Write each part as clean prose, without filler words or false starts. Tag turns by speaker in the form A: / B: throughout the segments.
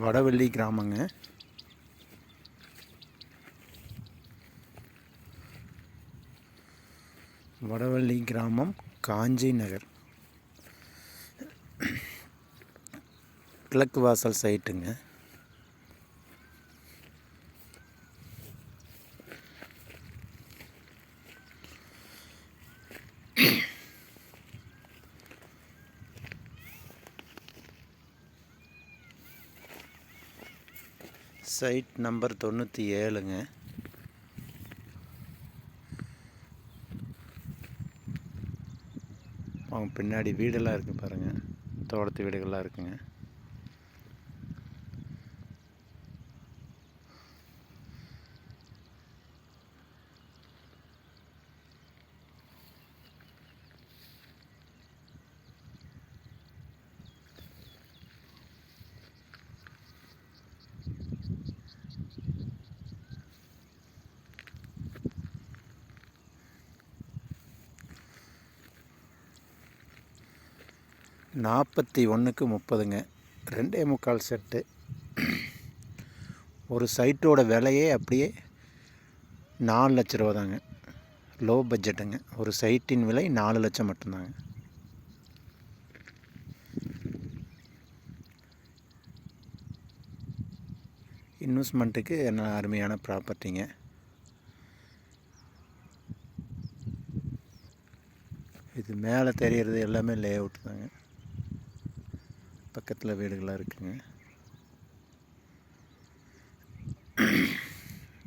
A: வடவள்ளி கிராமங்க. வடவள்ளி கிராமம், காஞ்சி நகர், கிழக்கு வாசல் சைட்டுங்க. Side number 97ங்க. அவங்க பின்னாடி வீடெல்லாம் இருக்குது பாருங்கள், தோட்டத்து வீடுகள்லாம் இருக்குங்க. $41,30ங்க. 2.25 செட்டு. ஒரு சைட்டோட விலையே அப்படியே 4 லட்ச ரூபா தாங்க. லோ பட்ஜெட்டுங்க. ஒரு சைட்டின் விலை 4 லட்சம் மட்டும்தாங்க. இன்வெஸ்ட்மெண்ட்டுக்கு என்ன அருமையான ப்ராப்பர்ட்டிங்க. இது மேலே தெரிகிறது எல்லாமே லே அவுட் தாங்க. பக்கத்தில் வீடுகளாக இருக்குங்க.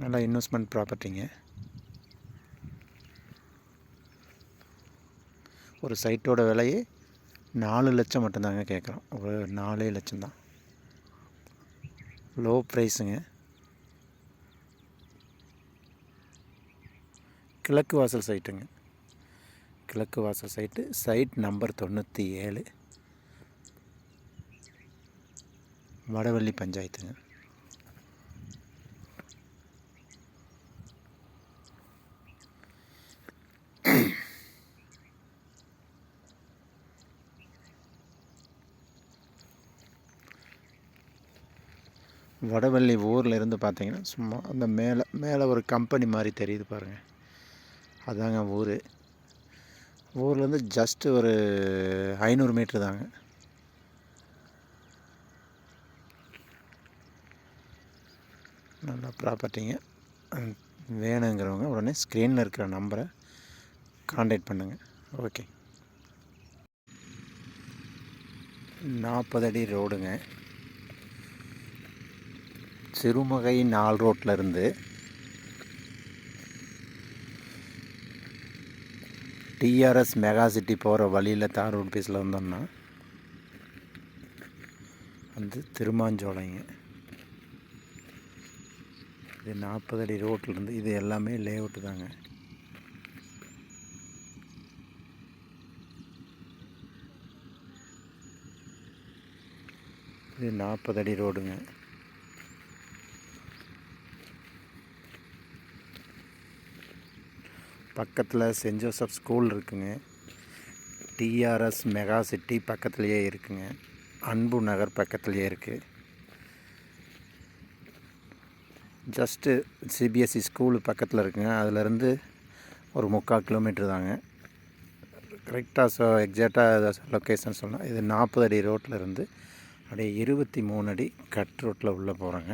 A: நல்லா இன்வெஸ்ட்மெண்ட் ப்ராப்பர்ட்டிங்க. ஒரு சைட்டோட விலையே 4 லட்சம் மட்டும்தாங்க கேட்குறோம். ஒரு 4 லட்சம் தான். லோ ப்ரைஸுங்க. கிழக்கு வாசல் சைட்டுங்க. கிழக்கு வாசல் சைட்டு, சைட் நம்பர் 97, வடவள்ளி பஞ்சாயத்துங்க. வடவள்ளி ஊரில் இருந்து பார்த்தீங்கன்னா சும்மா அந்த மேலே ஒரு கம்பெனி மாதிரி தெரியுது பாருங்கள், அதாங்க ஊர். ஊர்லேருந்து ஜஸ்ட்டு ஒரு 500 மீட்ரு தாங்க. நல்லா ப்ராப்பர்ட்டிங்க. வேணுங்கிறவங்க உடனே ஸ்க்ரீனில் இருக்கிற நம்பரை கான்டாக்ட் பண்ணுங்கள். ஓகே. 40 அடி ரோடுங்க. சிறுமுகை 4 ரோட்டில் இருந்து டிஆர்எஸ் மெகா சிட்டி போகிற வழியில் தார் ரோட் பீஸில் வந்தோம்னா வந்து திருமாஞ்சோலைங்க. இது 40 அடி ரோட்லேருந்து இது எல்லாமே லே அவுட்டு தாங்க. இது 40 அடி ரோடுங்க. பக்கத்தில் சென்ட் ஜோசப் ஸ்கூல் இருக்குங்க. டிஆர்எஸ் மெகா சிட்டி பக்கத்துலேயே இருக்குங்க. அன்பு நகர் பக்கத்துலேயே இருக்குது. ஜஸ்ட்டு சிபிஎஸ்சி ஸ்கூலு பக்கத்தில் இருக்குங்க. அதிலேருந்து ஒரு 3/4 கிலோமீட்ரு தாங்க. கரெக்டாக எக்ஸாக்டாக லொக்கேஷன் சொன்னால் இது 40 அடி ரோட்டில் இருந்து அப்படியே 23 அடி கட் ரோட்டில் உள்ளே போகிறாங்க.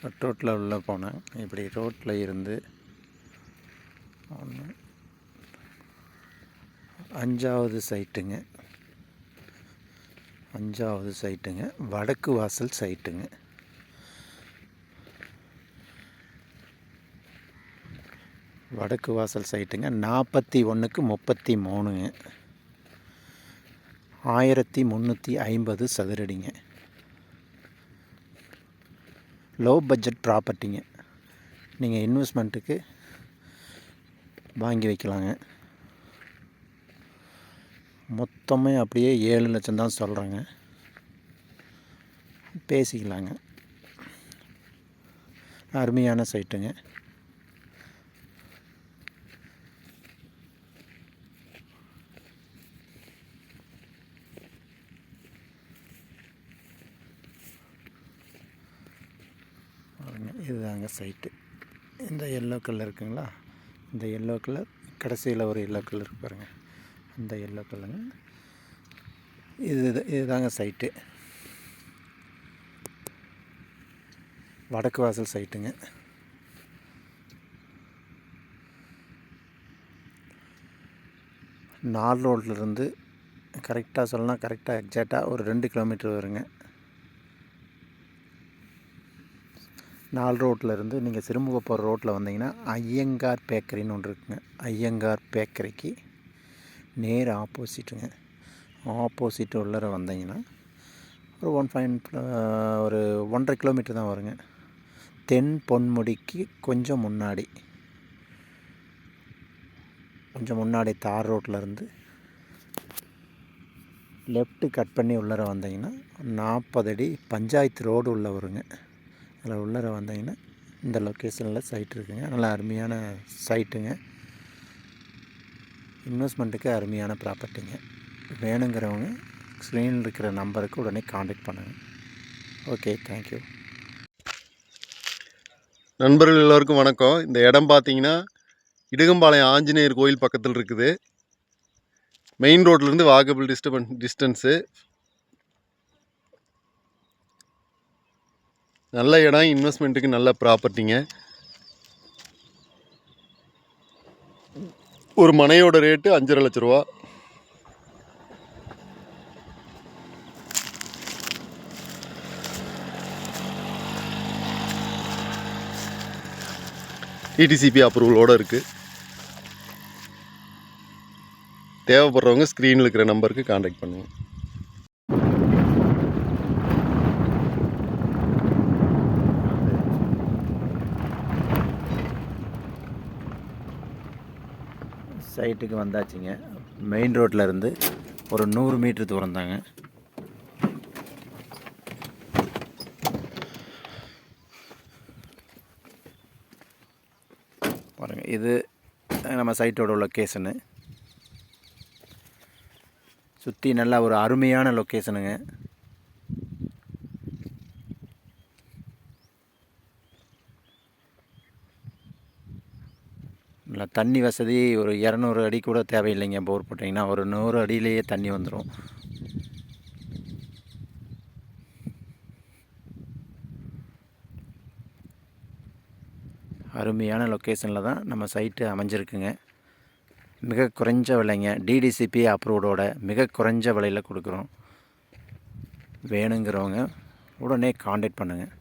A: கட் ரோட்டில் உள்ளே போனேன். இப்படி ரோட்டில் இருந்து 5வது சைட்டுங்க. 5வது சைட்டுங்க, வடக்கு வாசல் சைட்டுங்க. வடக்கு வாசல் சைட்டுங்க. 41,33ங்க. 1350 சதுரடிங்க. Low budget ப்ராப்பர்ட்டிங்க. நீங்கள் இன்வெஸ்ட்மெண்ட்டுக்கு வாங்கி வைக்கலாங்க. மொத்தமே அப்படியே 7 லட்சம் தான் சொல்கிறாங்க. பேசிக்கலாங்க. அருமையான சைட்டுங்க. இதுதாங்க சைட்டு. இந்த எல்லோ கலர் இருக்குங்களா, இந்த எல்லோ கலர் கடைசியில் ஒரு எல்லோ கலர் இருக்கு பாருங்கள், அந்த எல்லோ கலருங்க. இதுதாங்க சைட்டு. வடக்கு வாசல் சைட்டுங்க. நாலு ரோட்லேருந்து கரெக்டாக சொல்லலாம், கரெக்டாக எக்ஸாக்டாக ஒரு 2 கிலோமீட்டர் வருங்க. 4 ரோட்லேருந்து நீங்கள் சிறுமுக போகிற ரோட்டில் வந்தீங்கன்னா ஐயங்கார் பேக்கரின்னு ஒன்று இருக்குங்க. ஐயங்கார் பேக்கரிக்கு நேர் ஆப்போசிட்டுங்க. ஆப்போசிட் உள்ளர வந்தீங்கன்னா ஒரு 1.5 கிலோமீட்டர் தான் வருங்க. தென் பொன்முடிக்கு கொஞ்சம் முன்னாடி தார் ரோட்லேருந்து லெஃப்ட்டு கட் பண்ணி உள்ளர வந்தீங்கன்னா 40 அடி பஞ்சாயத்து ரோடு உள்ள வருங்க. அதில் உள்ளர வந்தீங்கன்னா இந்த லொக்கேஷனில் சைட் இருக்குங்க. நல்லா அருமையான சைட்டுங்க. இன்வெஸ்ட்மெண்ட்டுக்கு அருமையான ப்ராப்பர்ட்டிங்க. வேணுங்கிறவங்க ஸ்க்ரீனில் இருக்கிற நம்பருக்கு உடனே காண்டாக்ட் பண்ணுங்கள். Okay, thank you.
B: நண்பர்கள் எல்லோருக்கும் வணக்கம். இந்த இடம் பார்த்தீங்கன்னா இடுகம்பாளையம் ஆஞ்சநேயர் கோயில் பக்கத்தில் இருக்குது. மெயின் ரோட்லேருந்து வாக்கபிள் டிஸ்டன்ஸு. நல்ல இடம், இன்வெஸ்ட்மெண்ட்டுக்கு நல்ல ப்ராப்பர்ட்டிங்க. ஒரு மனையோட ரேட்டு 5.5 லட்ச ரூபா. டிடிசிபி அப்ரூவலோடு இருக்குது. தேவைப்படுறவங்க ஸ்க்ரீனில் இருக்கிற நம்பருக்கு காண்டாக்ட் பண்ணுங்கள்.
A: சைட்டுக்கு வந்தாச்சுங்க. மெயின் ரோட்டில் இருந்து ஒரு 100 மீட்டர் தூரம் தாங்க. பாருங்கள், இது நம்ம சைட்டோட லொக்கேஷனு. சுற்றி நல்லா ஒரு அருமையான லொக்கேஷனுங்க. நல்லா தண்ணி வசதி ஒரு 200 அடி கூட தேவையில்லைங்க. போர் போட்டிங்கன்னா ஒரு 100 அடியிலேயே தண்ணி வந்துடும். அருமையான லொக்கேஷனில் தான் நம்ம சைட்டு அமைஞ்சிருக்குங்க. மிக குறைஞ்ச விலைங்க. டிடிசிபி அப்ரூவோட மிக குறைஞ்ச விலையில் கொடுக்குறோம். வேணுங்கிறவங்க உடனே காண்டாக்ட் பண்ணுங்கள்.